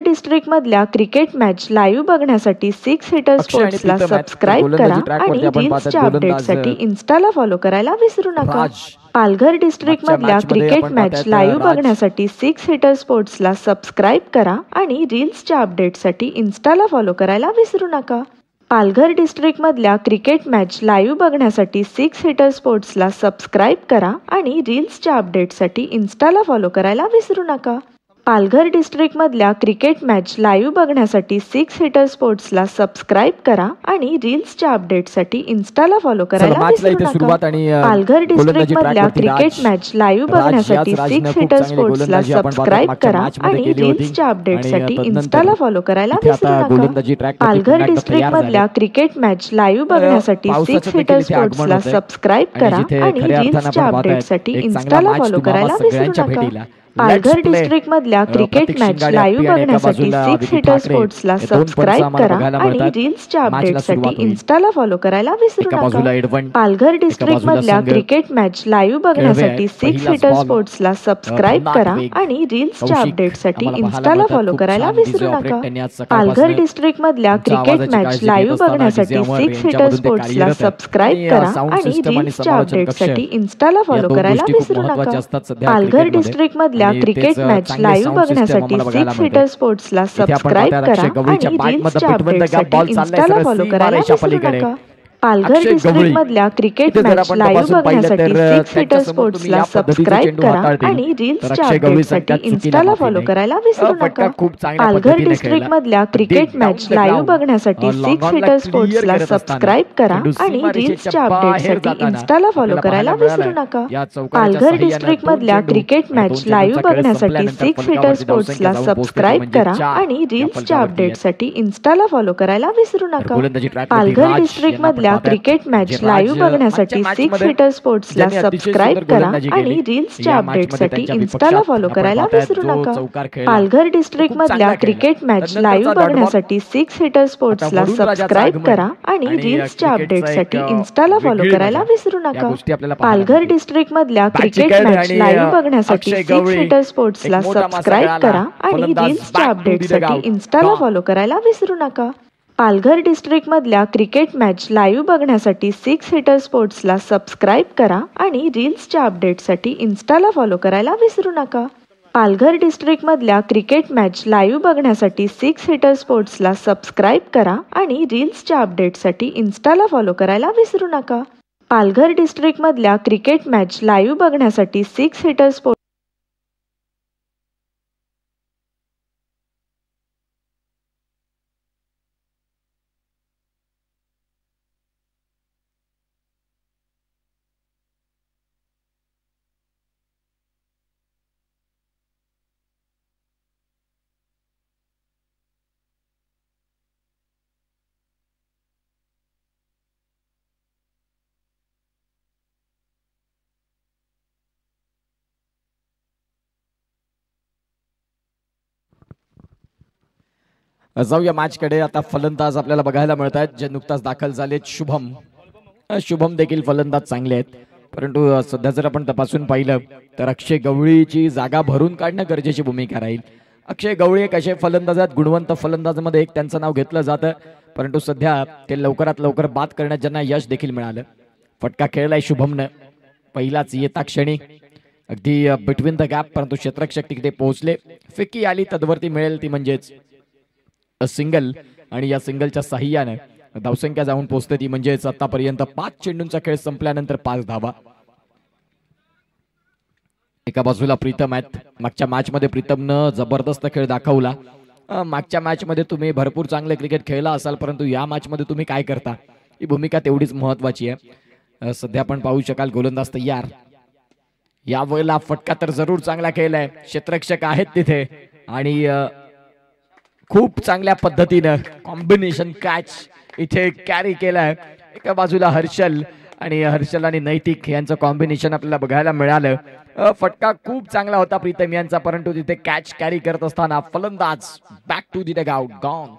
District मधल्या cricket match live बघण्यासाठी six heater अक्षय आणि स्पोर्ट्सला प्रीतम आहेत. तर सबस्क्राईब करा गोलंदाजी ट्रॅकवरती आणि आपण पाहतात रील्सच्या गोलंदाज अपडेटसाठी इन्स्टाला फॉलो करायला विसरू नका. राज पालघर डिस्ट्रिक्ट मागच्या मधल्या मॅच मध्ये क्रिकेट आपण मॅच पाहतात लाईव्ह राज बघण्यासाठी सिक्स हिटर स्पोर्ट्सला सबस्क्राईब करा आणि रील्सच्या अपडेटसाठी इन्स्टाला फॉलो करायला विसरू नका. पालघर डिस्ट्रिक्ट मधल्या क्रिकेट मॅच लाईव्ह बघण्यासाठी सिक्स हिटर स्पोर्ट्सला सबस्क्राईब करा आणि रील्सच्या अपडेटसाठी इन्स्टाला फॉलो करायला विसरू नका. पालघर डिस्ट्रिक्ट मधल्या क्रिकेट मॅच लाईव्ह बघण्यासाठी सिक्स हिटर स्पोर्ट्सला सबस्क्राईब करा आणि रील्सच्या अपडेटसाठी इन्स्टाला फॉलो चला करायला मॅचला विसरू इथे नका. सुरुवात आणि पालघर डिस्ट्रिक्ट गोलंदाजी मधल्या ट्रॅकवरती क्रिकेट मॅच लाईव्ह राज बघण्यासाठी याच राजनं सिक्स खूप हिटर चांगली स्पोर्ट्सला गोलंदाजी आपण पाहतात सबस्क्राईब मागच्या करा मॅच मध्ये आणि केली होती रील्सच्या आणि अपडेटसाठी तदनंतर इन्स्टाला फॉलो करायला इथे विसरू आता नका. गोलंदाजी ट्रॅकवरती पालघर पुन्हा एकदा डिस्ट्रिक्ट तयार झाले. मधल्या क्रिकेट मॅच लाईव्ह बघण्यासाठी सिक्स पावसाचं हिटर देखील इथे आगमन स्पोर्ट्सला होतंय सबस्क्राईब आणि करा जिथे आणि खऱ्या अर्थानं रील्सच्या आपण पाहतायत अपडेटसाठी एक चांगला इन्स्टाला मॅच फॉलो तुम्हाला करायला विसरू सगळ्यांच्या नका. भेटीला लेट्स पालघर प्ले डिस्ट्रिक्ट मधल्या क्रिकेट प्रतीक मॅच शिंगाडे लाईव्ह अप्पी आणि एका बघण्यासाठी बाजूला सिक्स विकी हिटर ठाकरे स्पोर्ट्सला हे दोन पंच सबस्क्राईब आम्हाला करा बघायला आणि मिळतात. रील्सच्या मॅचला अपडेटसाठी सुरुवात होईल. इन्स्टाला फॉलो करायला विसरू एका नका. बाजूला एडवंट पालघर एका डिस्ट्रिक्ट बाजूला मधल्या संघ क्रिकेट मॅच लाईव्ह खेळवे आहे. बघण्यासाठी सिक्स पहिलाच हिटर बॉल स्पोर्ट्सला सबस्क्राईब भन्नाट करा वेग आणि रील्सच्या कौशिक अपडेटसाठी आम्हाला पाहायला इन्स्टाला मिळतात. फॉलो खूप करायला छान डीजे विसरू ऑपरेट नका. त्यांनी आज पालघर सकाळपासून डिस्ट्रिक्ट मधल्या तुमच्या क्रिकेट आवाजाची मॅच काळजी घेत लाईव्ह असताना डीजे बघण्यासाठी अमर सिक्स हिटर यांच्यामधून ते स्पोर्ट्सला कार्यरत आहेत सबस्क्राईब आणि करा साऊंड आणि सिस्टम आणि रील्सच्या समालोचन कक्ष अपडेटसाठी इन्स्टाला या फॉलो दोन करायला गोष्टी खूप विसरू नका. महत्त्वाच्या असतात सध्या पालघर क्रिकेटमध्ये डिस्ट्रिक्ट मधल्या आणि तेच क्रिकेट मॅच चांगले लाईव्ह साऊंड सिस्टम बघण्यासाठी आम्हाला बघायला सिक्स मिळते. हिटर स्पोर्ट्सला इथे आपण सबस्क्राईब पाहतात करा अक्षय गवळीच्या आणि बॅटमध्ये रील्सच्या बिटवीन द गॅप अपडेटसाठी बॉल चाललाय इन्स्टाला फॉलो सरसी करायला मारेच्या विसरू पलीकडे. नका. पालघर अक्षय डिस्ट्रिक्ट गवळी मधल्या क्रिकेट इथे जर मॅच आपण लाईव्ह तपासून पाहिलं बघण्यासाठी तर सिक्स हिटर त्यांच्या समोर तुम्ही स्पोर्ट्सला या पद्धतीचे सबस्क्राईब चेंडू करा हाताळतील आणि तर रील्सच्या अक्षय गवळी अपडेटसाठी संख्या चुकीला इन्स्टाला माफी फॉलो नाही. करायला विसरू फटका नका. खूप चांगल्या पालघर पद्धतीने डिस्ट्रिक्ट खेळला. मधल्या अगदी cricket down match the live ground बघण्यासाठी लॉंग सिक्स ऑनला हिटर क्लिअर स्पोर्ट्सला करत असताना सबस्क्राईब करा चेंडू आणि सीमारेषेच्या रील्सच्या बाहेर अपडेटसाठी जाताना इन्स्टाला फॉलो आपल्याला करायला पाहायला विसरू मिळालंय. नका. या चौकाराच्या पालघर सहाय्याने डिस्ट्रिक्ट दोन मधल्या चेंडू क्रिकेट आणि मॅच दोन लाईव्ह चेंडूंचा खेळ बघण्यासाठी संपल्यानंतर सिक्स हिटर फलकावरती धावसंख्या स्पोर्ट्सला जाऊन पोहोचते ती सबस्क्राईब म्हणजे करा 4 आणि या रील्सच्या फलकावरती आहेत. अपडेटसाठी इन्स्टाला फॉलो करायला विसरू तर नका. गोलंदाजी ट्रॅकवरती पालघर राज डिस्ट्रिक्ट यांना आपण मधल्या पाहतायत क्रिकेट मॅच जे लाईव्ह राज मागच्या बघण्यासाठी मॅच सिक्स मध्ये हिटर स्पोर्ट्सला ज्यांनी अतिशय सबस्क्राईब सुंदर करा गोलंदाजी आणि केली रील्सच्या या मॅच मध्ये अपडेटसाठी त्यांच्या इन्स्टाला विपक्षात फॉलो आपण करायला पाहतायत विसरू जो नका. चौकार खेळला पालघर तो डिस्ट्रिक्ट खूप मधल्या चांगला खेळला. क्रिकेट मॅच लाईव्ह तदनंतरचा डॉट बॉल बघण्यासाठी सिक्स हिटर आता स्पोर्ट्सला वरुण राजाचं सबस्क्राईब आगमन करा आणि आणि रील्सच्या क्रिकेटचा एक अपडेटसाठी इन्स्टाला फॉलो वेगळी करायला मजा विसरू या नका. गोष्टी आपल्याला पाहायला पालघर मिळतील. डिस्ट्रिक्ट मधल्या क्रिकेट बॅचिकर मॅच आणि लाईव्ह बघण्यासाठी अक्षय सिक्स गवळी हिटर एक स्पोर्ट्सला मोठा मासा सबस्क्राईब गळाला. करा आणि फलंदाज रील्सच्या बॅक टू दी अपडेटसाठी डगआउट इन्स्टाला गॉन. फॉलो करायला विसरू नका. पालघर डिस्ट्रिक्ट मधल्या क्रिकेट मॅच लाईव्ह बघण्यासाठी सिक्स हिटर स्पोर्ट्सला सबस्क्राईब करा आणि रील्सच्या अपडेटसाठी इन्स्टाला फॉलो करायला विसरू नका. पालघर डिस्ट्रिक्ट मधल्या क्रिकेट मॅच लाईव्ह बघण्यासाठी सिक्स हिटर स्पोर्ट्सला सबस्क्राईब करा आणि रील्सच्या अपडेटसाठी इन्स्टाला फॉलो करायला विसरू नका. पालघर डिस्ट्रिक्ट मधल्या क्रिकेट मॅच लाईव्ह बघण्यासाठी सिक्स हिटर स्पोर्ट्स जाऊया मॅचकडे. आता फलंदाज आपल्याला बघायला मिळत आहेत जे नुकताच दाखल झालेत. शुभम शुभम देखील फलंदाज चांगले आहेत परंतु सध्या जर आपण तपासून पाहिलं तर अक्षय गवळीची जागा भरून काढणं गरजेची भूमिका राहील. अक्षय गवळी एक असे फलंदाज आहेत गुणवंत फलंदाजामध्ये एक त्यांचं नाव घेतलं जातं परंतु सध्या ते लवकरात लवकर बाद करण्यात ज्यांना यश देखील मिळालं. फटका खेळलाय शुभमनं पहिलाच येता क्षणी अगदी बिटवीन द गॅप परंतु क्षेत्ररक्षक तिकडे पोहोचले. फिक्की आली तदवरती मिळेल ती म्हणजेच सिंगल आणि या सिंगलच्या साह्याने धावसंख्या जाऊन पोहोचते ती म्हणजेच आतापर्यंत 5 चेंडूंचा खेळ संपल्यानंतर 5 धावा. एका बाजूला प्रीतम आहेत. मागच्या मॅच मध्ये प्रीतमनं जबरदस्त खेळ दाखवला. मागच्या मॅच मध्ये तुम्ही भरपूर चांगले क्रिकेट खेळला असाल परंतु या मॅच मध्ये तुम्ही काय करता ही भूमिका तेवढीच महत्वाची आहे. सध्या आपण पाहू शकाल गोलंदाज तयार. या वेळेला फटका तर जरूर चांगला खेळलाय. क्षेत्ररक्षक आहेत तिथे आणि खूप चांगल्या पद्धतीनं कॉम्बिनेशन कॅच इथे कॅरी केलाय. एका बाजूला हर्षल आणि हर्षल आणि नैतिक यांचं कॉम्बिनेशन आपल्याला बघायला मिळालं. फटका खूप चांगला होता प्रीतम यांचा परंतु तिथे कॅच कॅरी करत असताना फलंदाज back to the dugout gone.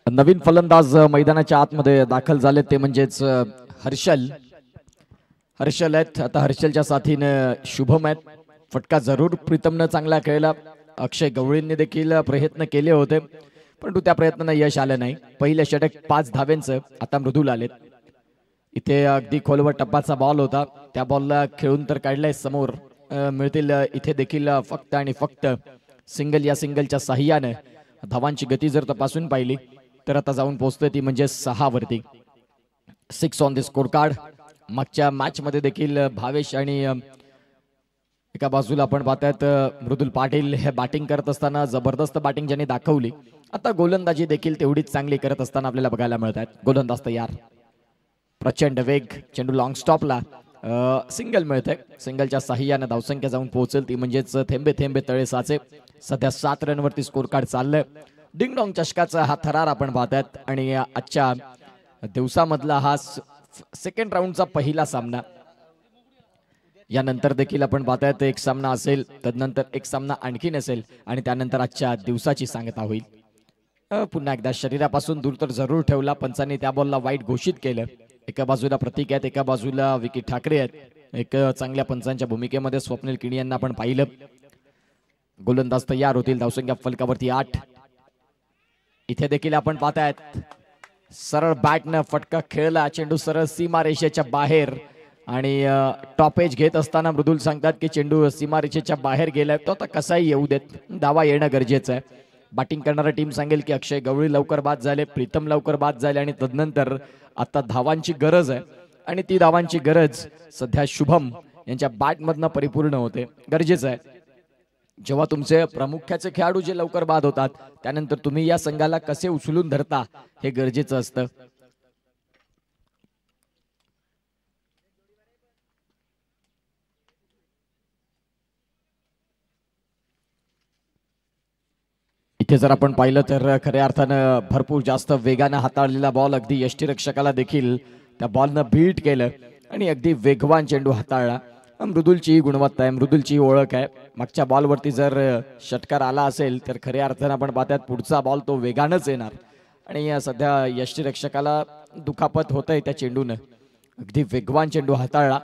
नवीन फलंदाज मैदानाच्या आतमध्ये दाखल झाले ते म्हणजेच हर्षल आहेत. आता हर्षलच्या साथीने शुभम आहेत. फटका जरूर प्रीतमनं चांगला खेळला. अक्षय गवळींनी देखील प्रयत्न केले होते परंतु त्या प्रयत्नांना यश आलं नाही. पहिले षटक 5 धावेंचं आता मृदुल आलेत. इथे अगदी खोलवर टप्पाचा बॉल होता. त्या बॉलला खेळून तर काढलाय समोर मिळतील. इथे देखील फक्त आणि फक्त सिंगल. या सिंगलच्या साह्याने धावांची गती जर तपासून पाहिली तर आता जाऊन पोहोचते ती म्हणजे 6 वरती. 6 ऑन द स्कोर कार्ड. मागच्या मॅच मध्ये देखील भावेश आणि एका बाजूला आपण पाहतायत मृदुल पाटील हे बॅटिंग करत असताना जबरदस्त बॅटिंग ज्यांनी दाखवली. आता गोलंदाजी देखील तेवढीच चांगली करत असताना आपल्याला बघायला मिळत आहेत. गोलंदाज तयार. प्रचंड वेग. चेंडू लॉंग स्टॉपला. सिंगल मिळतंय. सिंगलच्या साह्याने धावसंख्या जाऊन पोहोचेल ती म्हणजेच थेंबे थेंबे तळे साचे. सध्या 7 रनवरती स्कोर कार्ड चाललंय. डिंगडॉंग चषकाचा हा थरार आपण पाहतायत आणि आजच्या दिवसामधला हा सेकंड राऊंडचा पहिला सामना. यानंतर देखील आपण पाहतायत एक सामना असेल, तदनंतर एक सामना आणखीन असेल आणि त्यानंतर आजच्या दिवसाची सांगता होईल. पुन्हा एकदा शरीरापासून दूर तर जरूर ठेवला. पंचांनी त्या बॉलला वाईट घोषित केलं. एका बाजूला प्रतीक आहेत, एका बाजूला विकी ठाकरे आहेत. एक चांगल्या पंचांच्या भूमिकेमध्ये स्वप्नील किणी यांना आपण पाहिलं. गोलंदाज तयार होतील. धावसंख्या फलकावरती 8. इथे देखील आपण पाहतायत सरळ बॅटनं फटका खेळला. चेंडू सरळ सीमारेषेच्या बाहेर आणि टॉपेज घेत असताना मृदुल सांगतात की चेंडू सीमारेषेच्या बाहेर गेलाय तो आता कसाही येऊ देत. धावा येणं गरजेचं आहे. बॅटिंग करणारा टीम सांगेल की अक्षय गवळी लवकर बाद झाले, प्रीतम लवकर बाद झाले आणि तदनंतर आता धावांची गरज आहे आणि ती धावांची गरज सध्या शुभम यांच्या बॅटमधनं परिपूर्ण होते. गरजेचं आहे. जेव्हा तुमचे प्रामुख्याचे खेळाडू जे लवकर बाद होतात त्यानंतर तुम्ही या संघाला कसे उचलून धरता हे गरजेचं असतं. इथे जर आपण पाहिलं तर खऱ्या अर्थानं भरपूर जास्त वेगानं हाताळलेला बॉल अगदी यष्टीरक्षकाला देखील त्या बॉलनं बीट केलं आणि अगदी वेगवान चेंडू हाताळला. मृदुलची गुणवत्ता आहे, मृदुलची ओळख आहे. मागच्या बॉलवरती जर षटकार आला असेल तर खऱ्या अर्थानं आपण पाहतात पुढचा बॉल तो वेगानंच येणार आणि सध्या यष्टीरक्षकाला दुखापत होतंय त्या चेंडूनं. अगदी वेगवान चेंडू हाताळला.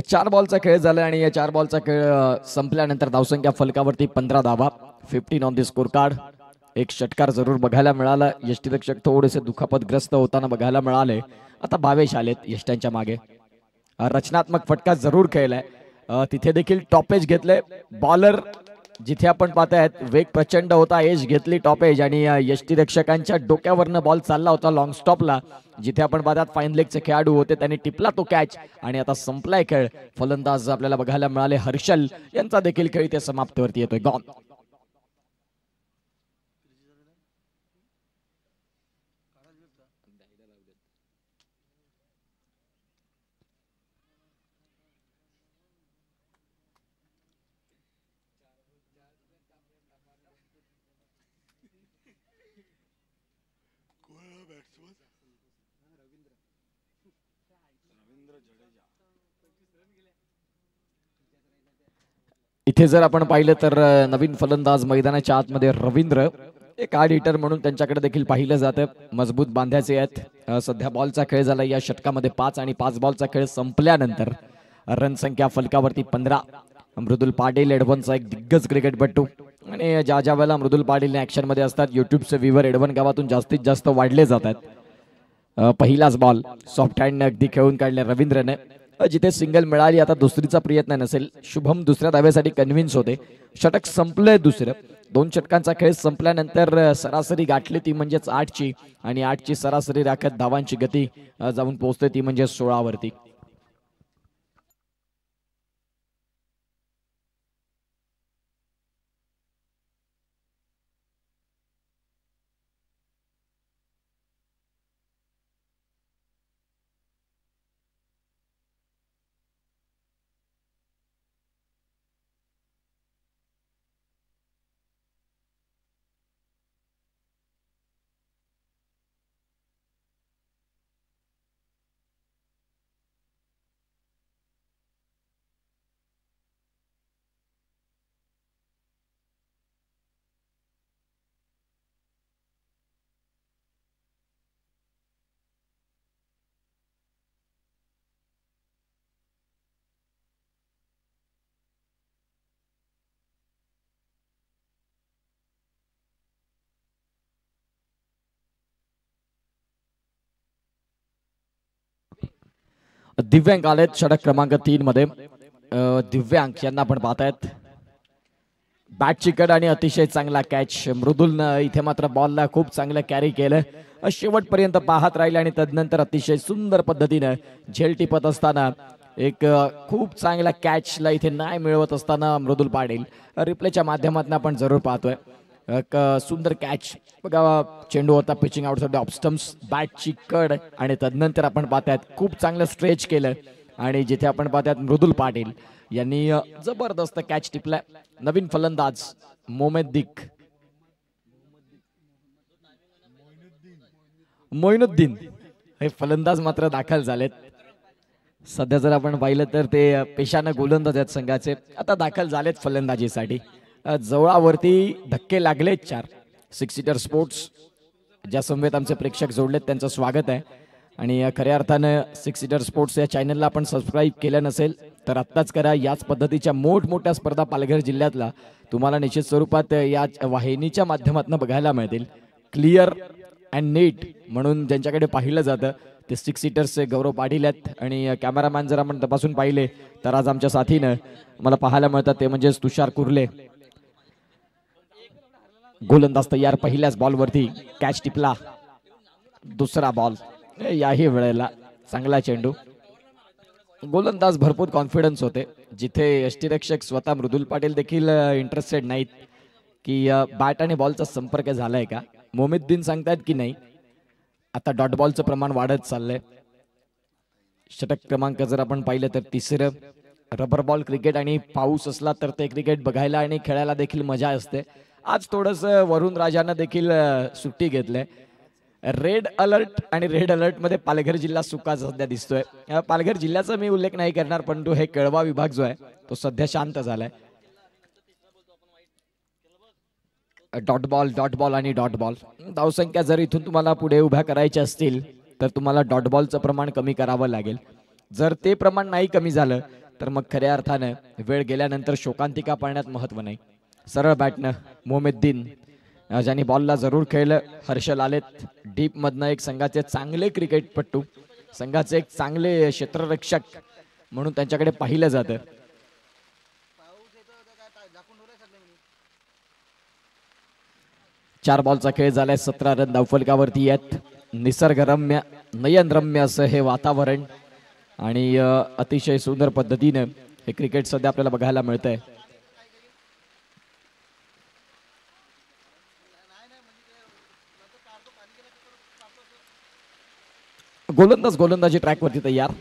चार बॉलचा खेळ झाला आणि या 4 बॉलचा खेळ संपल्यानंतर धावसंख्या फलकावरती 15 धावा. 15 ऑन द स्कोर कार्ड. एक षटकार जरूर बघायला मिळाला. यष्टीरक्षक थोडेसे दुखापतग्रस्त होताना बघायला मिळाले. आता भावेश आलेत यष्ट्यांच्या मागे. रचनात्मक फटका जरूर खेळलाय. तिथे देखील टॉपेज घेतले. बॉलर जिथे आपण पाहतायत वेग प्रचंड होता, एज घेतली टॉपेज आणि यष्टीरक्षकांच्या डोक्यावरनं बॉल चालला होता लॉंग स्टॉपला. जिथे आपण पाहतात फाईन लेगचे खेळाडू होते त्यांनी टिपला तो कॅच आणि आता संपलाय खेळ. फलंदाज आपल्याला बघायला मिळाले हर्षल यांचा देखील खेळ इथे समाप्तीवरती येतोय. गॉन. इथे जर आपण पाहिलं तर नवीन फलंदाज मैदानाच्या आतमध्ये रवींद्र एक आड हिटर म्हणून त्यांच्याकडे देखील पाहिलं जातं. मजबूत बांध्याचे आहेत. सध्या बॉलचा खेळ झाला या षटकामध्ये 5 आणि 5 बॉलचा खेळ संपल्यानंतर रन संख्या फलकावरती 15. मृदुल पाटील एडवनचा एक दिग्गज क्रिकेटपटू आणि ज्या ज्या वेळेला मृदुल पाटील ऍक्शन मध्ये असतात युट्यूबचे व्ह्यूवर एडवन गावातून जास्तीत जास्त वाढले जातात. पहिलाच बॉल सॉफ्ट हँडने अगदी खेळून काढले रवींद्रने. जिथे सिंगल मिळाली आता दुसरीचा प्रयत्न नसेल. शुभम दुसऱ्या धावेसाठी कन्व्हिन्स होते. षटक संपलंय दुसरं. 2 षटकांचा खेळ संपल्यानंतर सरासरी गाठली ती म्हणजेच 8ची आणि 8ची सरासरी राखत धावांची गती जाऊन पोहोचते ती म्हणजे 16 वरती. दिव्यांक आलेत षटक क्रमांक 3 मध्ये. दिव्यांक यांना आपण पाहतायत. बॅटची कड आणि अतिशय चांगला कॅच. मृदुलनं इथे मात्र बॉलला खूप चांगलं कॅरी केलं. शेवटपर्यंत पाहत राहिले आणि तदनंतर अतिशय सुंदर पद्धतीनं झेल टिपत असताना एक खूप चांगला कॅचला इथे नाही मिळवत असताना मृदुल पाटील रिप्लेच्या माध्यमातून आपण जरूर पाहतोय. एक सुंदर कॅच बघा. चेंडू होता पिचिंग आउट ऑफ स्टम्प्स. बॅटची कड आणि तदनंतर आपण पाहतायत खूप चांगलं स्ट्रेच केलं आणि जिथे आपण पाहतायत मृदुल पाटील यांनी जबरदस्त कॅच टिपलाय. नवीन फलंदाज मोइनुद्दीन हे फलंदाज मात्र दाखल झालेत. सध्या जर आपण पाहिलं तर ते पेशानं गोलंदाज आहेत संघाचे. आता दाखल झालेत फलंदाजीसाठी. जवळावरती धक्के लागलेत 4. 6 सीटर स्पोर्ट्स ज्या समवेत आमचे प्रेक्षक जोडलेत त्यांचं स्वागत आहे. आणि खऱ्या अर्थानं 6 सीटर स्पोर्ट्स या चॅनलला आपण सबस्क्राईब केलं नसेल तर आत्ताच करा. याच पद्धतीच्या मोठमोठ्या स्पर्धा पालघर जिल्ह्यातला तुम्हाला निश्चित स्वरूपात या वाहिनीच्या माध्यमातून बघायला मिळतील. क्लिअर अँड नीट म्हणून ज्यांच्याकडे पाहिलं जातं ते 6 सीटर्सचे गौरव पाटील आहेत. आणि कॅमेरामॅन जर आपण तपासून पाहिले तर आज आमच्या साथीनं मला पाहायला मिळतात ते म्हणजे तुषार कुर्ले. गोलंदाज तयार. पहिल्याच बॉलवरती कॅच टिपला. दुसरा बॉल याही वेळेला चांगला चेंडू. गोलंदाज भरपूर कॉन्फिडन्स होते. जिथे यष्टीरक्षक स्वतः मृदुल पाटील देखील इंटरेस्टेड नाहीत की बॅट आणि बॉलचा संपर्क झालाय का. मोमिद्दीन सांगतायत की नाही. आता डॉट बॉलचं प्रमाण वाढत चाललंय. षटक क्रमांक जर आपण पाहिलं तर 3रं. रबर बॉल क्रिकेट आणि पाऊस असला तर ते क्रिकेट बघायला आणि खेळायला देखील मजा असते. आज थोडस वरुण राजानं देखील सुट्टी घेतलंय. रेड अलर्ट आणि रेड अलर्ट मध्ये पालघर जिल्हा सुका सध्या दिसतोय. पालघर जिल्ह्याचा मी उल्लेख नाही करणार परंतु हे केळवा विभाग जो आहे तो सध्या शांत झालाय. डॉट बॉल आणि डॉट बॉल. धावसंख्या जर इथून तुम्हाला पुढे उभ्या करायच्या असतील तर तुम्हाला डॉट बॉलचं प्रमाण कमी करावं लागेल. जर ते प्रमाण नाही कमी झालं तर मग खऱ्या अर्थानं वेळ गेल्यानंतर शोकांतिका पाळण्यात महत्व नाही. सरळ बॅटनं मोमिद्दीन ज्यांनी बॉलला जरूर खेळलं. हर्षल आलेत डीप मधनं. एक संघाचे चांगले क्रिकेटपटू, संघाचे एक चांगले क्षेत्ररक्षक म्हणून त्यांच्याकडे पाहिलं जातं. चार बॉलचा खेळ झालाय. 17 रन धावफलकावरती आहेत. निसर्गरम्य नयनरम्य असं हे वातावरण आणि अतिशय सुंदर पद्धतीने हे क्रिकेट सध्या आपल्याला बघायला मिळतंय. गोलंदाजी ट्रॅकवरती तयार.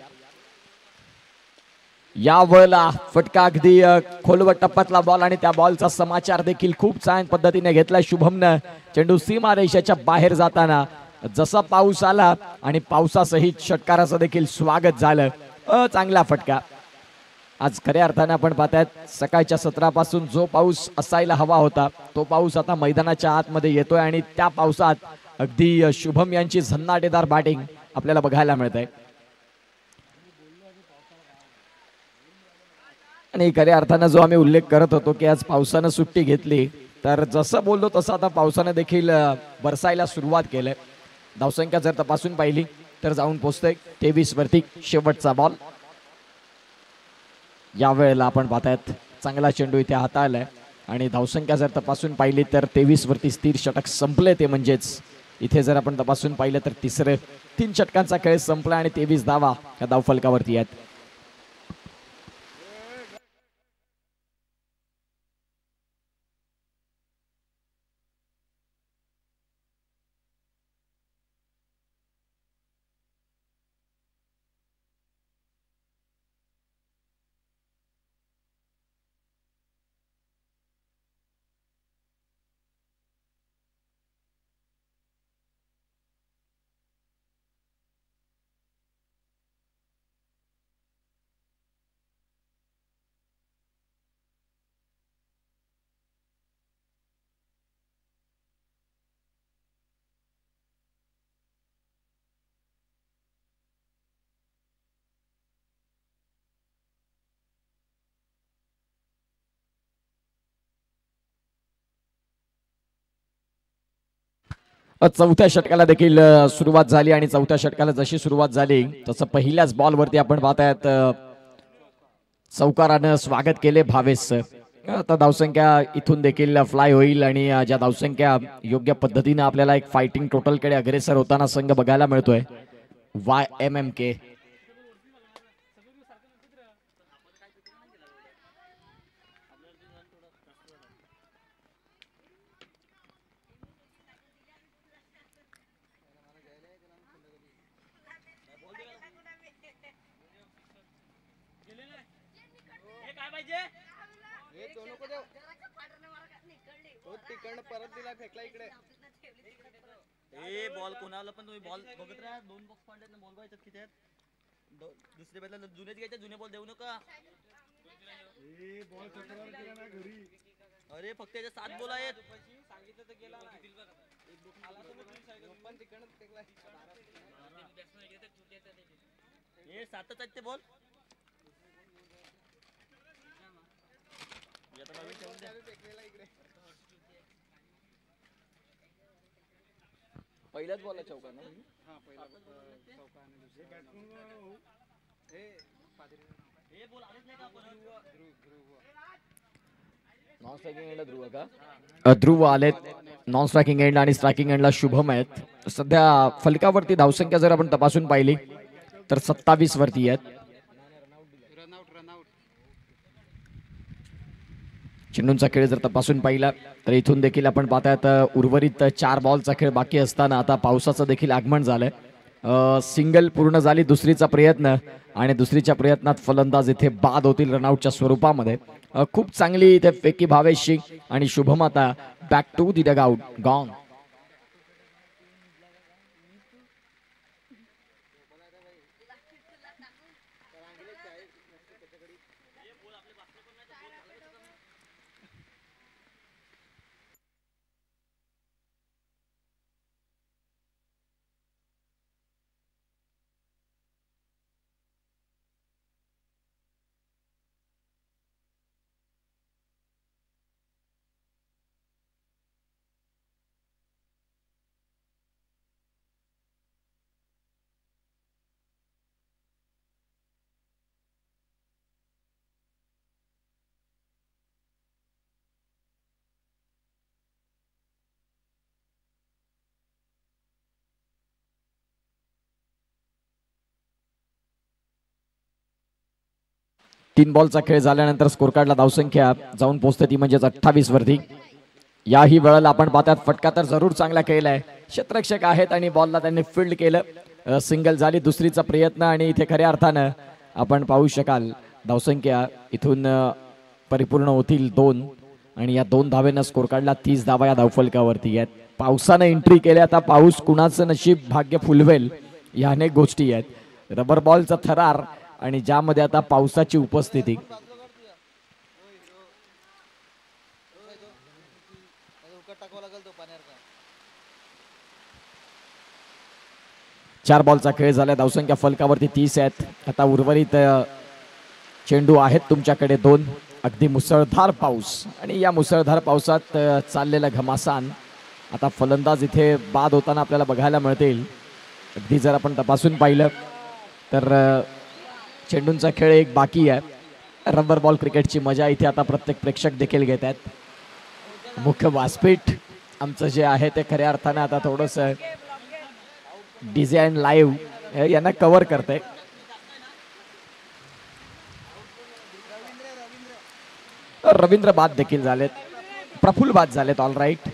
या वेळेला फटका अगदी खोलवर टप्प्यातला बॉल आणि त्या बॉलचा समाचार देखील खूप चांगल्या पद्धतीने घेतलाय शुभमनं. चेंडू सीमारेषेच्या बाहेर जाताना जसा पाऊस आला आणि पावसासहित षटकाराचं देखील स्वागत झालं. चांगला फटका. आज खऱ्या अर्थाने आपण पाहतायत सकाळच्या सत्रापासून जो पाऊस असायला हवा होता तो पाऊस आता मैदानाच्या आतमध्ये येतोय आणि त्या पावसात अगदी शुभम यांची झन्नाटेदार बॅटिंग आपल्याला बघायला मिळत आहे. आणि खऱ्या अर्थानं जो आम्ही उल्लेख करत होतो की आज पावसानं सुट्टी घेतली, तर जसं बोललो तसं आता पावसानं देखील बरसायला सुरुवात केलंय. धावसंख्या जर तपासून पाहिली तर जाऊन पोहोचतोय 23 वरती. शेवटचा बॉल यावेळेला आपण पाहतायत चांगला चेंडू इथे हाताळलाय आणि धावसंख्या जर तपासून पाहिली तर 23 वरती स्थिर षटक संपले. ते म्हणजेच इथे जर आपण तपासून पाहिलं तर तिसरे 3 षटकांचा खेळ संपला आणि 23 धावा या धावफलकावरती आहेत. चौथ्या षटकाला देखील सुरुवात झाली आणि चौथ्या षटकाला जशी सुरुवात झाली तसं पहिल्याच बॉलवरती आपण पाहतायत चौकारानं स्वागत केले भावेश. आता धावसंख्या इथून देखील फ्लाय होईल आणि ज्या धावसंख्या योग्य पद्धतीने आपल्याला एक फायटिंग टोटलकडे अग्रेसर होताना संघ बघायला मिळतोय. YMMK बॉल कोणाला पण तुम्ही बॉल बघत राहा. 2 बॉक्स पडले ना, बॉल व्हायचं किती आहेत. दुसरे बदला जुनेच घ्यायचे, जुने बॉल देऊ नका. अरे फक्त याचे 7 बॉल आहेत. सांगितलं तर गेला हे 7च आहेत ते बॉल. पहिलाच बॉल आहे चौका ना. नॉन स्ट्रायकिंग एंडला ध्रुव का? ध्रुव आलेत नॉन स्ट्रायकिंग एंड आणि स्ट्रायकिंग एंडला शुभम आहेत. सध्या फलकावरती धावसंख्या जर आपण तपासून पाहिली तर 27 वरती आहेत. चेंडूंचा खेळ जर तपासून पाहिला तर इथून देखील आपण पाहतायत उर्वरित 4 बॉलचा खेळ बाकी असताना आता पावसाचं देखील आगमन झालंय. सिंगल पूर्ण झाली, दुसरीचा प्रयत्न आणि दुसरीच्या प्रयत्नात फलंदाज इथे बाद होतील रनआउटच्या स्वरूपामध्ये. खूप चांगली इथे फेकी भावेशची आणि शुभम आता back to the dugout gone. तीन बॉलचा खेळ झाल्यानंतर स्कोर कार्डला धावसंख्या जाऊन पोहोचते ती म्हणजे 28 वरती. याही वेळेला आपण पाहतात फटका तर जरूर चांगला केलाय. क्षेत्ररक्षक आहेत आणि बॉलला त्यांनी फील्ड केलं. सिंगल झाली, दुसरीचा प्रयत्न आणि इथे खऱ्या अर्थानं आपण पाहू शकाल धावसंख्या इथून परिपूर्ण होतील 2 आणि या 2 धावेनं स्कोर कार्डला 30 धावा या धावफलकावरती आहेत. पावसानं एंट्री केली. आता पाऊस कुणाचं नशीब भाग्य फुलवेल या अनेक गोष्टी आहेत. रबर बॉलचा थरार आणि ज्यामध्ये आता पावसाची उपस्थिती. चार बॉलचा खेळ झाला. धावसंख्या फलकावरती 30 आहेत. आता उर्वरित चेंडू आहेत तुमच्याकडे 2. अगदी मुसळधार पाऊस आणि या मुसळधार पावसात चाललेला घमासान आता फलंदाज इथे बाद होताना आपल्याला बघायला मिळतील. अगदी जर आपण तपासून पाहिलं तर चेंडूंचा खेळ एक बाकी आहे. रबर बॉल क्रिकेटची मजा इथे आता प्रत्येक प्रेक्षक देखील घेत आहेत. मुख्य व्यासपीठ आमचं जे आहे ते खऱ्या अर्थाने आता थोडंसं डीजे अँड लाईव्ह यांना कव्हर करते. रवींद्र बाद देखील झालेत, प्रफुल्ल बाद झालेत. All right.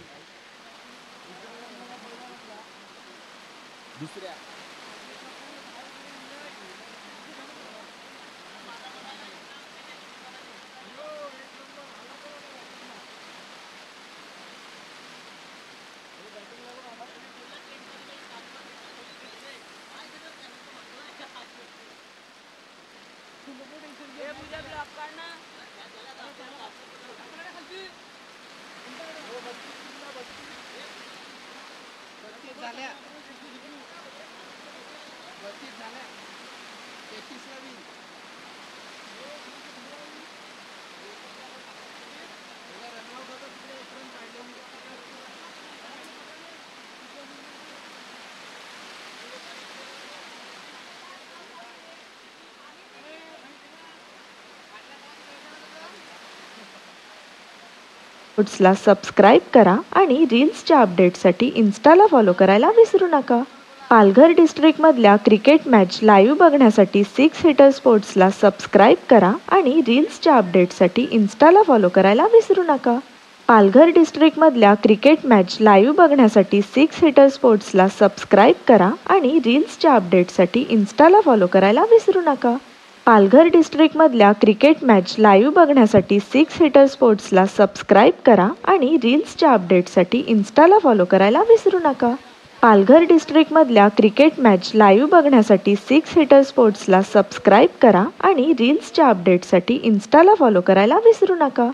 ला सबस्क्राईब करा आणि रील्सच्या अपडेटसाठी इन्स्टाला फॉलो करायला विसरू नका. पालघर डिस्ट्रिक्टमधल्या क्रिकेट मॅच लाईव्ह बघण्यासाठी 6 हिटर स्पोर्ट्सला सबस्क्राईब करा आणि रील्सच्या अपडेटसाठी इन्स्टाला फॉलो करायला विसरू नका. पालघर डिस्ट्रिक्टमधल्या क्रिकेट मॅच लाईव्ह बघण्यासाठी 6 हिटर स्पोर्ट्सला सबस्क्राईब करा आणि रील्सच्या अपडेटसाठी इन्स्टाला फॉलो करायला विसरू नका. पालघर डिस्ट्रिक्टमधल्या क्रिकेट मॅच लाईव्ह बघण्यासाठी 6 हिटर स्पोर्ट्सला सबस्क्राईब करा आणि रील्सच्या अपडेटसाठी इन्स्टाला फॉलो करायला विसरू नका. पालघर डिस्ट्रिक्टमधल्या क्रिकेट मॅच लाईव्ह बघण्यासाठी 6 हिटर स्पोर्ट्सला सबस्क्राईब करा आणि रील्सच्या अपडेटसाठी इन्स्टाला फॉलो करायला विसरू नका.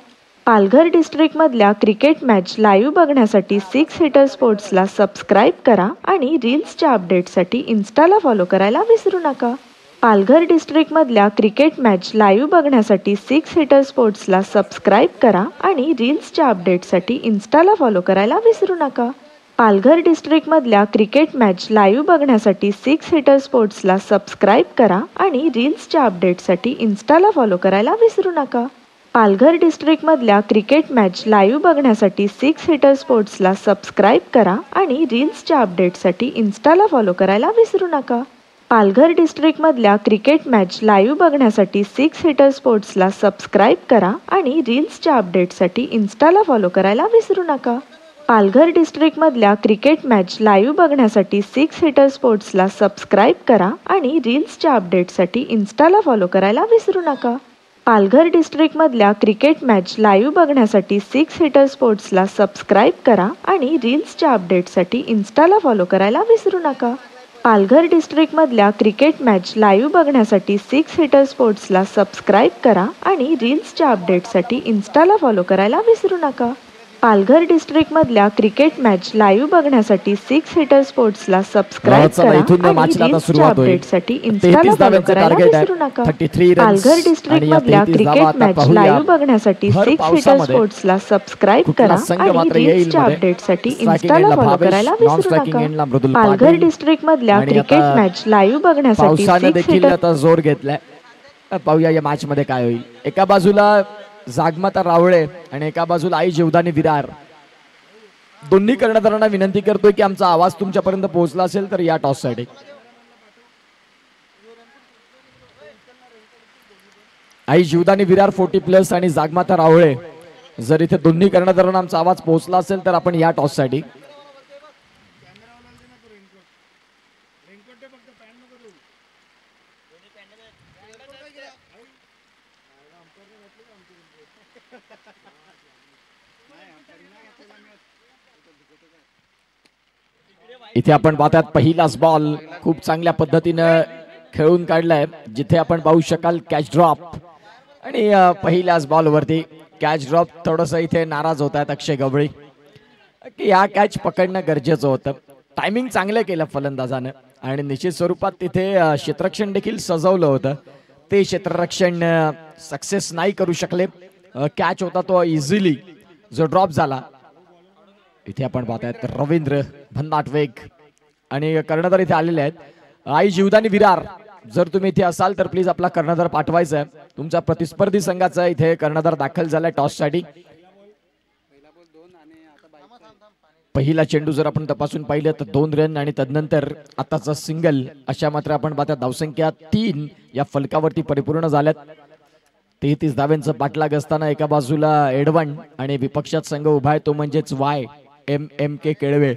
पालघर डिस्ट्रिक्टमधल्या क्रिकेट मॅच लाईव्ह बघण्यासाठी 6 हिटर स्पोर्ट्सला सबस्क्राईब करा आणि रील्सच्या अपडेटसाठी इन्स्टाला फॉलो करायला विसरू नका. पालघर डिस्ट्रिक्टमधल्या क्रिकेट मॅच लाईव्ह बघण्यासाठी 6 हिटर स्पोर्ट्सला सबस्क्राईब करा आणि रील्सच्या अपडेटसाठी इन्स्टाला फॉलो करायला विसरू नका. पालघर डिस्ट्रिक्टमधल्या क्रिकेट मॅच लाईव्ह बघण्यासाठी 6 हिटर स्पोर्ट्सला सबस्क्राईब करा आणि रील्सच्या अपडेटसाठी इन्स्टाला फॉलो करायला विसरू नका. पालघर डिस्ट्रिक्टमधल्या क्रिकेट मॅच लाईव्ह बघण्यासाठी 6 हिटर स्पोर्ट्सला सबस्क्राईब करा आणि रील्सच्या अपडेटसाठी इन्स्टाला फॉलो करायला विसरू नका. पालघर डिस्ट्रिक्टमधल्या क्रिकेट मॅच लाईव्ह बघण्यासाठी 6 हिटर स्पोर्ट्सला सबस्क्राईब करा आणि रील्सच्या अपडेटसाठी इन्स्टाला फॉलो करायला विसरू नका. पालघर डिस्ट्रिक्टमधल्या क्रिकेट मॅच लाईव्ह बघण्यासाठी 6 हिटर स्पोर्ट्सला सबस्क्राईब करा आणि रील्सच्या अपडेटसाठी इन्स्टाला फॉलो करायला विसरू नका. पालघर डिस्ट्रिक्टमधल्या क्रिकेट मॅच लाईव्ह बघण्यासाठी 6 हिटर स्पोर्ट्सला सबस्क्राईब करा आणि रील्सच्या अपडेटसाठी इन्स्टाला फॉलो करायला विसरू नका. पालघर डिस्ट्रिक्टमधल्या क्रिकेट मॅच लाईव्ह बघण्यासाठी 6 हिटर स्पोर्ट्सला सबस्क्राईब करा आणि रील्सच्या अपडेटसाठी इन्स्टाला फॉलो करायला विसरू नका. पालघर डिस्ट्रिक्टमधल्या क्रिकेट मॅच लाईव्ह बघण्यासाठी 6 हिटर स्पोर्ट्सला सबस्क्राईब करा आणि रील्सच्या अपडेटसाठी इन्स्टाला फॉलो करायला विसरू नका. पालघर डिस्ट्रिक्टमधल्या क्रिकेट मॅच लाईव्ह बघण्यासाठी 6 हिटर स्पोर्ट्सला सबस्क्राईब करा आणि रील्सच्या अपडेटसाठी इन्स्टाला फॉलो करायला विसरू नका. पालघर डिस्ट्रिक्टमधल्या क्रिकेट मॅच लाईव्ह बघण्यासाठी 6 हिटर जोर घेतलाय. पाहूया या मॅच मध्ये काय होईल. एका बाजूला जागमाता रावळे आणि एका बाजूला आई जीवदानी विरार. दोन्ही कर्णधारांना विनंती करतोय की आमचा आवाज तुमच्यापर्यंत पोहोचला असेल तर या टॉस साठी. आई जीवदानी विरार 40+ आणि जागमाता रावळे, जर इथे दोन्ही कर्णधारांना आमचा आवाज पोहोचला असेल तर आपण या टॉस साठी. इथे आपण पाहतात पहिलाच बॉल खूप चांगल्या पद्धतीनं खेळून काढलाय, जिथे आपण पाहू शकाल कॅच ड्रॉप. आणि पहिल्याच बॉल वरती कॅच ड्रॉप. थोडंसं इथे नाराज होत आहेत अक्षय गवळी की या कॅच पकडणं गरजेचं होतं. टायमिंग चांगलं केलं फलंदाजानं आणि निश्चित स्वरूपात तिथे क्षेत्ररक्षण देखील सजवलं होतं, ते क्षेत्ररक्षण सक्सेस नाही करू शकले. कॅच होता तो इझिली जो ड्रॉप झाला. इथे आपण पाहतायत रवींद्र भन्नाट वेग आणि कर्णधार इथे आलेले आहेत. आई जीवदानी विरार, जर तुम्ही इथे असाल तर प्लीज आपला कर्णधार पाठवायचा आहे. तुमचा प्रतिस्पर्धी संघाचा इथे कर्णधार दाखल झालाय टॉस साठी. पहिला चेंडू जर आपण तपासून पाहिलं तर 2 रन आणि तदनंतर आताचा सिंगल, अशा मात्र आपण पाहता धावसंख्या 3 या फलकावरती परिपूर्ण झाल्यात. 33 धाव्यांचा पाठलाग असताना एका बाजूला एडवन आणि विपक्षात संघ उभा आहे तो म्हणजेच YMMK केळवे.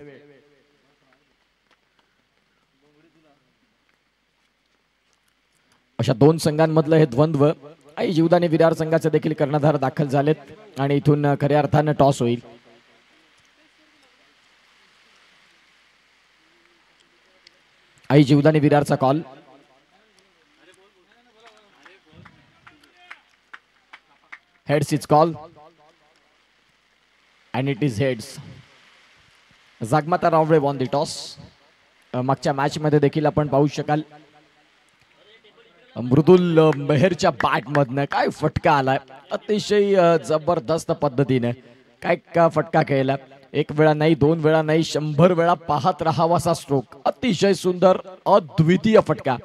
अशा 2 संघांमधलं हे द्वंद्व. आई जीवदानी विरार संघाचे देखील कर्णधार दाखल झालेत आणि इथून खऱ्या अर्थानं टॉस होईल. आई जीवदानी विरारचा call. Heads is call and it is heads. Jagmata रावळे वॉन द टॉस. मागच्या मॅच मध्ये देखील आपण पाहू शकाल मृदुल मेहरच्या बॅट मधनं काय फटका आलाय. अतिशय जबरदस्त पद्धतीने काय फटका खेळला. 1 वेळा नाही, 2 वेळा नाही, 100 वेळा पाहत राहावासा स्ट्रोक. अतिशय सुंदर अद्वितीय फटका.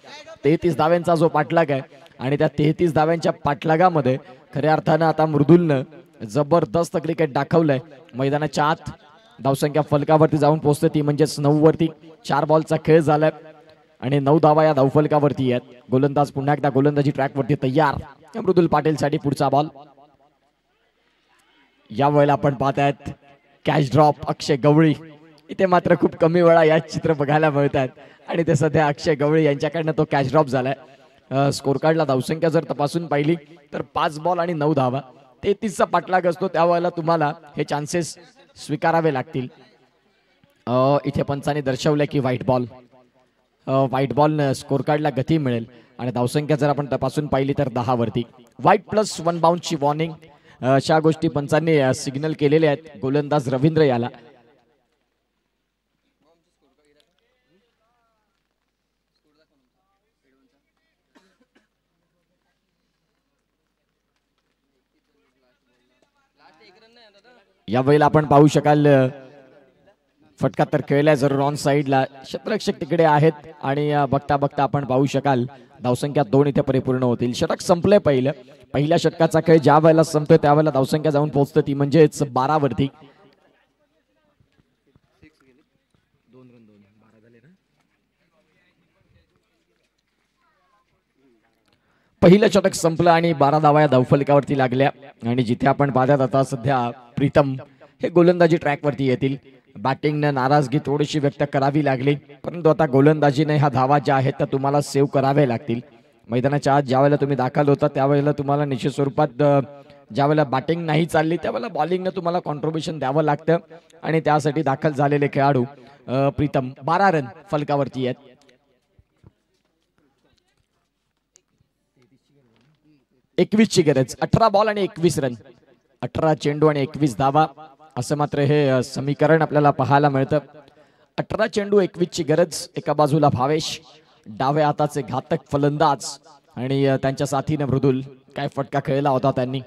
33 धाव्यांचा जो पाठलाग आहे आणि त्या 33 धाव्यांच्या पाठलागामध्ये खऱ्या अर्थानं आता मृदुलनं जबरदस्त क्रिकेट दाखवलंय. मैदानाच्या आत धावसंख्या फलकावरती जाऊन पोहोचते ती म्हणजेच 9 वरती. 4 बॉलचा खेळ झालाय आणि 9 धावा या धावफलकावरती आहेत. गोलंदाज पुन्हा एकदा गोलंदाजी ट्रॅकवरती तयार. मृदुल पाटील साठी पुढचा बॉल. या वेळेला आपण पाहतायत कॅच ड्रॉप अक्षय गवळी. इथे मात्र खूप कमी वेळा या चित्र बघायला मिळतात आणि ते सध्या अक्षय गवळी यांच्याकडनं तो कॅच ड्रॉप झालाय. स्कोर कार्डला धावसंख्या जर तपासून पाहिली तर 5 बॉल आणि 9 धावा. 33चा पाठलाग असतो त्यावेळेला तुम्हाला हे चान्सेस स्वीकारावे लागतील. इथे पंचाने दर्शवले की व्हाईट बॉल स्कोर कार्डला गती मिळेल आणि धावसंख्या जर आपण तपासून पाहिली तर 10 वरती. व्हाईट प्लस 1 बाउन्सची वॉर्निंग, अशा गोष्टी पंचांनी सिग्नल केलेल्या आहेत गोलंदाज रवींद्र याला. या वेळेला आपण पाहू शकाल फटका तर खेळलाय जरूर ऑन साइडला. क्षेत्ररक्षक तिकडे आहेत आणि बघता बघता आपण पाहू शकाल धावसंख्या 2 इथे परिपूर्ण होतील. षटक संपलंय पहिल्या षटकाचा खेळ ज्या वेळेला संपतोय त्यावेळेला धावसंख्या जाऊन पोहोचते ती म्हणजेच 12 वरती. पहिलं षटक संपलं आणि 12 धावा या धावफलकावरती लागल्या आणि जिथे आपण पाहतात आता सध्या प्रीतम हे गोलंदाजी ट्रॅकवरती येतील. बॅटिंगनं नाराजगी थोडीशी व्यक्त करावी लागली परंतु आता गोलंदाजीने ह्या धावा ज्या आहेत त्या तुम्हाला सेव्ह कराव्या लागतील. मैदानाच्या आत ज्यावेळेला तुम्ही दाखल होता त्यावेळेला तुम्हाला निश्चित स्वरूपात ज्यावेळेला बॅटिंग नाही चालली त्यावेळेला बॉलिंगनं तुम्हाला कॉन्ट्रीब्युशन द्यावं लागतं आणि त्यासाठी दाखल झालेले खेळाडू प्रीतम 12 रन फलकावरती आहेत. ची गरज. 18 बॉल आणि 21 रन, 18 चेंडू आणि 21 धावा असं मात्र हे समीकरण आपल्याला पाहायला मिळतं. 18 चेंडू 21 ची गरज. एका बाजूला भावेश डाव्या हाताचे घातक फलंदाज आणि त्यांच्या साथीने मृदुल. काय फटका खेळला होता त्यांनी.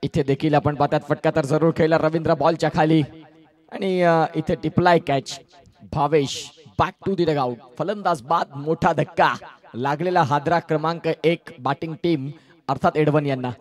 इथे देखील आपण पाहतात फटका तर जरूर खेळला रवींद्र बॉलच्या खाली आणि इथे टिपलाय catch. Bhavesh back to the dugout. फलंदाज बाद. मोठा धक्का लागलेला हादरा क्रमांक 1 बॅटिंग टीम अर्थात एडवन यांना.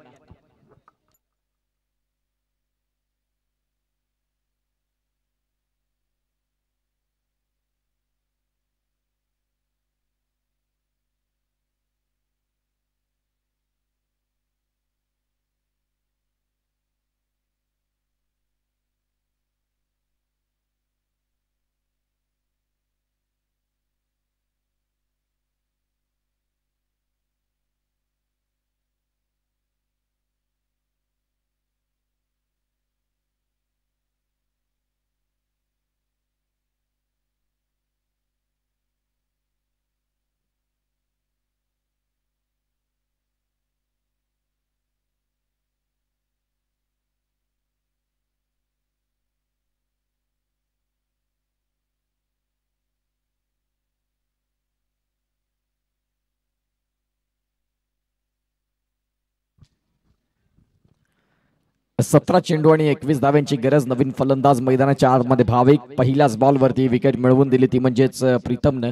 17 चेंडू आणि 21 धाव्यांची गरज. नवीन फलंदाज मैदानाच्या आतमध्ये भाविक. पहिल्याच बॉलवरती विकेट मिळवून दिली ती म्हणजेच प्रीतमनं.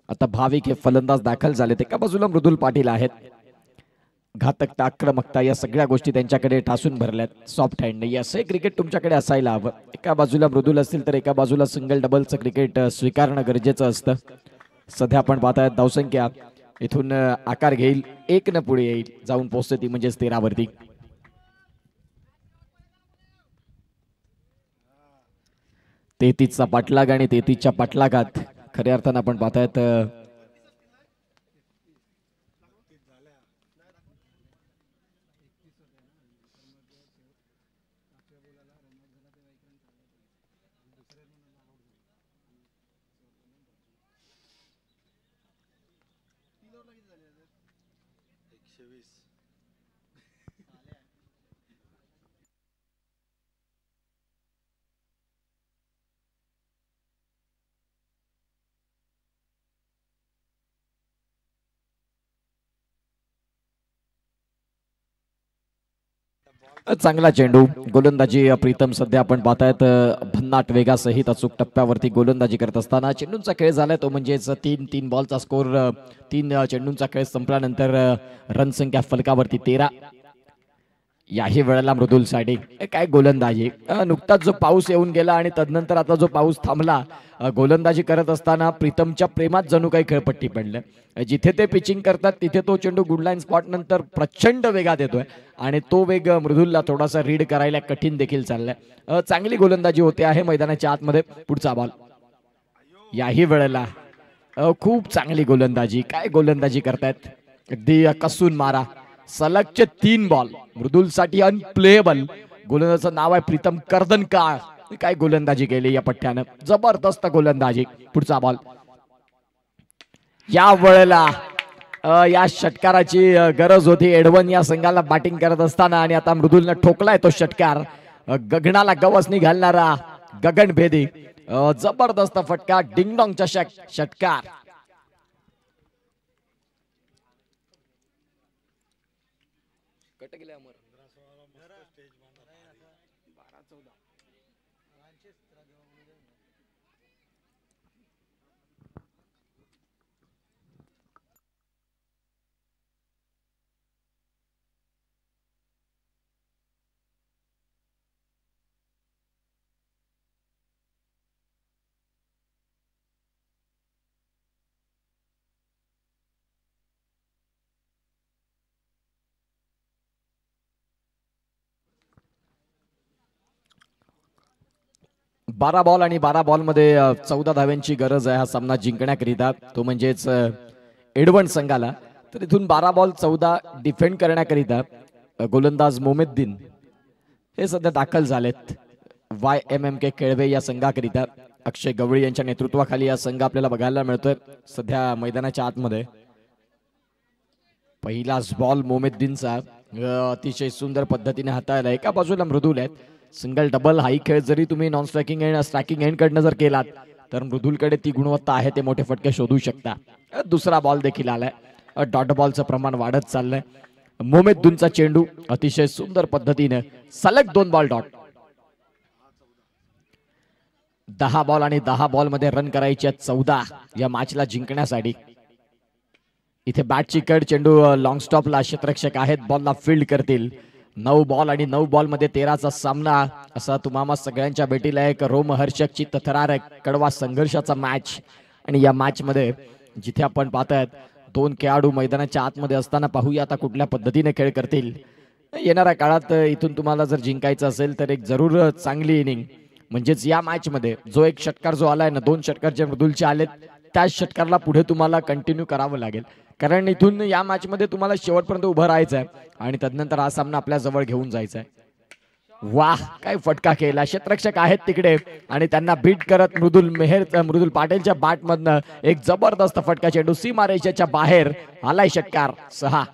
आता भाविक हे फलंदाज दाखल झालेत. एका बाजूला मृदुल पाटील आहेत. घातकता आक्रमकता या सगळ्या गोष्टी त्यांच्याकडे ठासून भरल्यात सॉफ्ट हँड. असं क्रिकेट तुमच्याकडे असायला हवं. एका बाजूला मृदुल असतील तर एका बाजूला सिंगल डबलचं क्रिकेट स्वीकारणं गरजेचं असतं. सध्या आपण पाहतायत धावसंख्या इथून आकार घेईल. 1 न पुढे येईल, जाऊन पोहोचते ती म्हणजेच 13 वरती. तेहतीसचा पाठलाग आणि 33च्या पाठलागात खऱ्या अर्थानं आपण पाहतायत चांगला चेंडू. गोलंदाजी प्रीतम सध्या आपण पाहतायत भन्नाट वेगासहित अचूक टप्प्यावरती गोलंदाजी करत असताना चेंडूंचा खेळ झालाय तो म्हणजेच 3 बॉलचा स्कोर. 3 चेंडूंचा खेळ संपल्यानंतर रन संख्या फलकावरती 13. याही वेळेला मृदुल साठी काय गोलंदाजी. नुकताच जो पाऊस येऊन गेला आणि तदनंतर आता जो पाऊस थांबला, गोलंदाजी करत असताना प्रीतमच्या प्रेमात जणू काही खेळपट्टी पडलं. जिथे ते पिचिंग करतात तिथे तो चेंडू गुडलाईन स्पॉट नंतर प्रचंड वेगात येतोय आणि तो वेग मृदुलला थोडासा रीड करायला कठीण देखील चाललाय. चांगली गोलंदाजी होते आहे मैदानाच्या आतमध्ये. पुढचा बॉल. याही वेळेला खूप चांगली गोलंदाजी. काय गोलंदाजी करतायत. अगदी कसून मारा. सलगचे 3 बॉल मृदुलसाठी अनप्लेएबल. गोलंदाजाचं नाव आहे प्रीतम कर्दनकार. काय गोलंदाजी केली या पट्ट्यानं. जबरदस्त गोलंदाजी. पुढचा बॉल. या वेळेला या षटकाराची गरज होती. एडवन या संघाला बॅटिंग करत असताना आणि आता मृदुलनं ठोकलाय तो षटकार. गगनाला गवसणी घालणारा गगनभेदी जबरदस्त फटका. डिंगडॉंग चषक षटकार. बारा बॉल आणि 12 बॉल मध्ये 14 धाव्यांची गरज आहे हा सामना जिंकण्याकरिता. तो म्हणजेच एडवन संघाला. तर इथून 12 बॉल 14 डिफेंड करण्याकरिता गोलंदाज मोमेद्दीन हे सध्या दाखल झालेत. YMMK केळवे या संघाकरिता. अक्षय गवळी यांच्या नेतृत्वाखाली हा संघ आपल्याला बघायला मिळतोय सध्या मैदानाच्या आतमध्ये. पहिलाच बॉल मोमेद्दीनचा अतिशय सुंदर पद्धतीने हाताळला. एका बाजूला मृदुल आहेत. सिंगल डबल हाई खेळ जरी तुम्ही non striking end striking end कडनं जर केलात तर मृदुलकडे ती गुणवत्ता आहे. ते मोठे फटके शोधू शकता. दुसरा बॉल देखील आलाय. डॉट बॉलचं प्रमाण वाढत चाललंय. मोमेद्दीनचा चेंडू अतिशय सुंदर पद्धतीने सलग 2 बॉल डॉट. 10 बॉल आणि 10 बॉल मध्ये रन करायचे 14 या मॅचला जिंकण्यासाठी. इथे बॅटची कड. चेंडू लॉंग स्टॉपला. क्षेत्ररक्षक आहेत. बॉलला फील्ड करतील. 9 बॉल आणि 9 बॉल मध्ये 13चा सामना. असा तुम्हाला सगळ्यांच्या भेटीला एक रोमहर्षकची थरारक कडवा संघर्षाचा मॅच. आणि या मॅच मध्ये जिथे आपण पाहतायत 2 खेळाडू मैदानाच्या आतमध्ये असताना पाहूया आता कुठल्या पद्धतीने खेळ करतील. येणाऱ्या काळात इथून तुम्हाला जर जिंकायचं असेल तर एक जरूर चांगली इनिंग म्हणजेच या मॅच मध्ये जो एक षटकार जो आलाय ना, 2 षटकार जे मृदुलचे आलेत त्या षटकारला पुढे तुम्हाला कंटिन्यू करावं लागेल. कारण इथून या मॅच मध्ये तुम्हाला शेवटपर्यंत उभं राहायचं आहे आणि तदनंतर हा सामना आपल्या जवळ घेऊन जायचा आहे. वाह, काय फटका केला. क्षेत्ररक्षक आहेत तिकडे आणि त्यांना बीट करत मृदुल पाटीलच्या बॅट मधनं एक जबरदस्त फटका. चेंडू सीमारेषेच्या बाहेर आलाय. षटकार 6.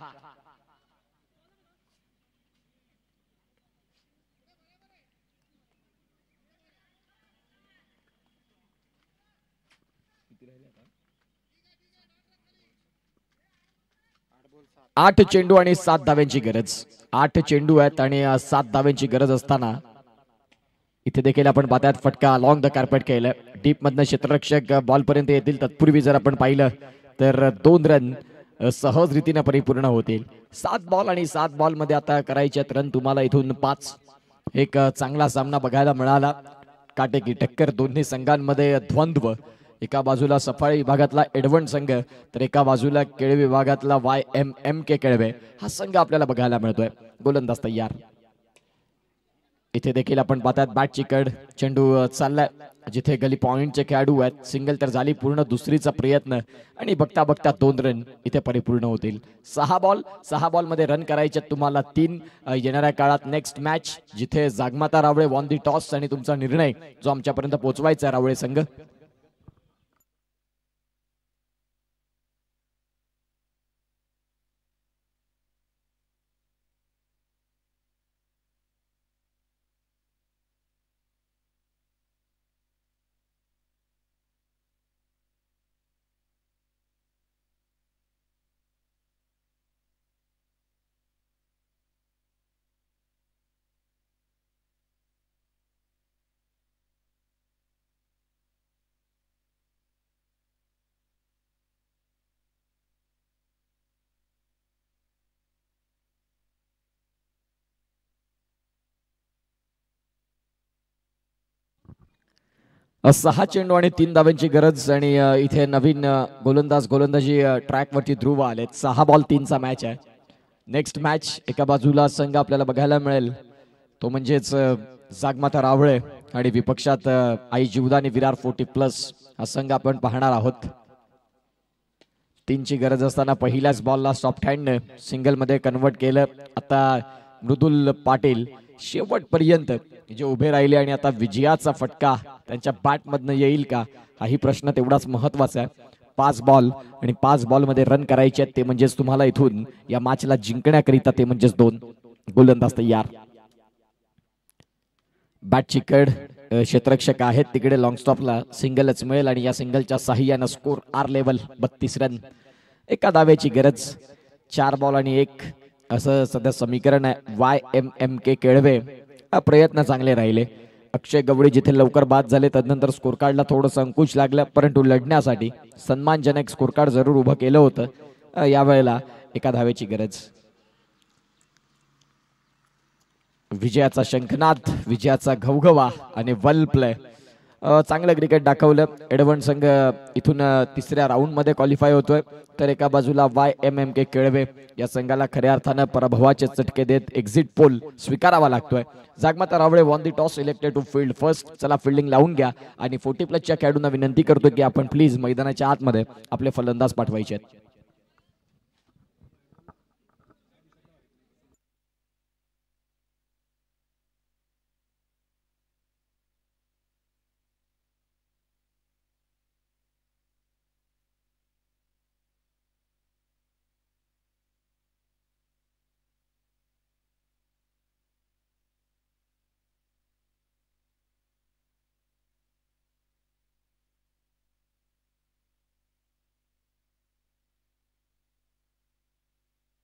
8 चेंडू आणि 7 धाव्यांची गरज. 8 चेंडू आहेत आणि 7 धाव्यांची गरज असताना इथे देखील आपण पाहतात फटका अलॉंग द कार्पेट केलं. डीप मधनं क्षेत्ररक्षक बॉल पर्यंत येतील तत्पूर्वी जर आपण पाहिलं तर 2 रन सहज रीतीने परिपूर्ण होतील. 7 बॉल आणि 7 बॉल मध्ये आता करायचे रन तुम्हाला इथून 5. एक चांगला सामना बघायला मिळाला. काटेकी टक्कर दोन्ही संघांमध्ये द्वंद्व. एका बाजूला सफाळी विभागातला एडवंड संघ तर एका बाजूला केळवे विभागातला YMMK केळवे हा संघ आपल्याला बघायला मिळतोय. गोलंदाज तयार. इथे देखील आपण पाहतात बॅटची कड. चेंडू चाललाय जिथे गली पॉइंटचे खेळाडू आहेत. सिंगल तर झाली पूर्ण. दुसरीचा प्रयत्न आणि बघता बघता 2 रन इथे परिपूर्ण होतील. 6 बॉल मध्ये रन करायचे तुम्हाला 3. येणाऱ्या काळात नेक्स्ट मॅच जिथे जागमाता रावळे वॉन दी टॉस आणि तुमचा निर्णय जो आमच्यापर्यंत पोहोचवायचा रावळे संघ. सहा चेंडू आणि 3 धाव्यांची गरज आणि इथे नवीन गोलंदाजी ट्रॅक वरती ध्रुव आलेत. 6 बॉल 3चा मॅच आहे. नेक्स्ट मॅच एका बाजूला संघ आपल्याला बघायला मिळेल तो म्हणजेच जागमाता रावळे आणि विपक्षात आई जीवदानी विरार 40+ हा संघ आपण पाहणार आहोत. 3ची गरज असताना पहिल्याच बॉलला सॉफ्ट हँड सिंगल मध्ये कन्वर्ट केलं. आता मृदुल पाटील शेवटपर्यंत जे उभे राहिले आणि आता विजयाचा फटका त्यांच्या बॅट मधनं येईल का हाही प्रश्न तेवढाच महत्वाचा आहे. 5 बॉल आणि 5 बॉल मध्ये रन करायचे आहेत ते म्हणजेच तुम्हाला इथून या मॅचला जिंकण्याकरिता ते म्हणजेच 2. गोलंदाज तयार. बॅटची कड. क्षेत्ररक्षक आहेत तिकडे लॉंग स्टॉपला सिंगलच मिळेल आणि या सिंगलच्या साह्यानं स्कोर आर लेवल 32 रन. एका धाव्याची गरज. 4 बॉल आणि 1 असं सध्या समीकरण आहे. YMMK केळवे प्रयत्न चांगले राहिले. अक्षय गवळी जिथे लवकर बाद झाले तदनंतर स्कोर कार्डला थोडंसं अंकुश लागलं परंतु लढण्यासाठी सन्मानजनक स्कोर कार्ड जरूर उभं केलं होतं. यावेळेला एका धावेची गरज. विजयाचा शंखनाद, विजयाचा घवघवा आणि वेल प्ले. चांगलं क्रिकेट दाखवलं. एडवंड संघ इथून 3ऱ्या राऊंड मध्ये क्वालिफाय होतोय तर एका बाजूला YMMK केळवे या संघाला खऱ्या अर्थानं पराभवाचे चटके देत एक्झिट पोल स्वीकारावा लागतोय. जागमाता रावळे won the toss selected to field first. चला फिल्डिंग लावून घ्या आणि 40+ खेळाडूंना विनंती करतो की आपण प्लीज मैदानाच्या आतमध्ये आपले फलंदाज पाठवायचे आहेत.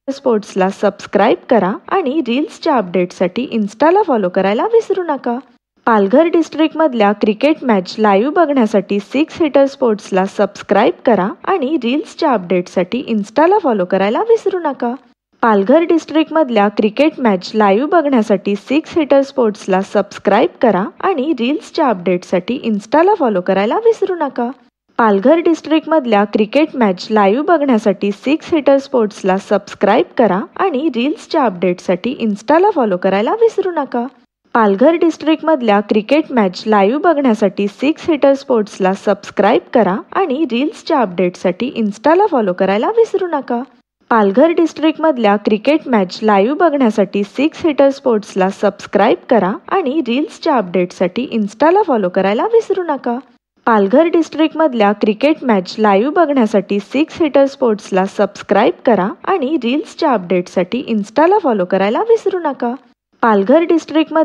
स्पोर्ट्सला सबस्क्राईब करा आणि रील्सच्या अपडेटसाठी इन्स्टाला फॉलो करायला विसरू नका. पालघर डिस्ट्रिक्टमधल्या क्रिकेट मॅच लाईव्ह बघण्यासाठी 6 हिटर स्पोर्ट्सला सबस्क्राईब करा आणि रील्सच्या अपडेटसाठी इन्स्टाला फॉलो करायला विसरू नका. पालघर डिस्ट्रिक्टमधल्या क्रिकेट मॅच लाईव्ह बघण्यासाठी 6 हिटर स्पोर्ट्सला सबस्क्राईब करा आणि रील्सच्या अपडेटसाठी इन्स्टाला फॉलो करायला विसरू नका. पालघर डिस्ट्रिक्टमधल्या क्रिकेट मॅच लाईव्ह बघण्यासाठी 6 हिटर स्पोर्ट्सला सबस्क्राईब करा आणि रील्सच्या अपडेटसाठी इन्स्टाला फॉलो करायला विसरू नका. पालघर डिस्ट्रिक्टमधल्या क्रिकेट मॅच लाईव्ह बघण्यासाठी 6 हिटर स्पोर्ट्सला सबस्क्राईब करा आणि रील्सच्या अपडेटसाठी इन्स्टाला फॉलो करायला विसरू नका. पालघर डिस्ट्रिक्टमधल्या क्रिकेट मॅच लाईव्ह बघण्यासाठी 6 हिटर स्पोर्ट्सला सबस्क्राईब करा आणि रील्सच्या अपडेटसाठी इन्स्टाला फॉलो करायला विसरू नका. पालघर डिस्ट्रिक्टमधल्या क्रिकेट मॅच लाईव्ह बघण्यासाठी 6 हिटर स्पोर्ट्सला सबस्क्राईब करा आणि रील्सच्या अपडेटसाठी इन्स्टाला फॉलो करायला विसरू नका. पालघर डिस्ट्रिक्टमध्ये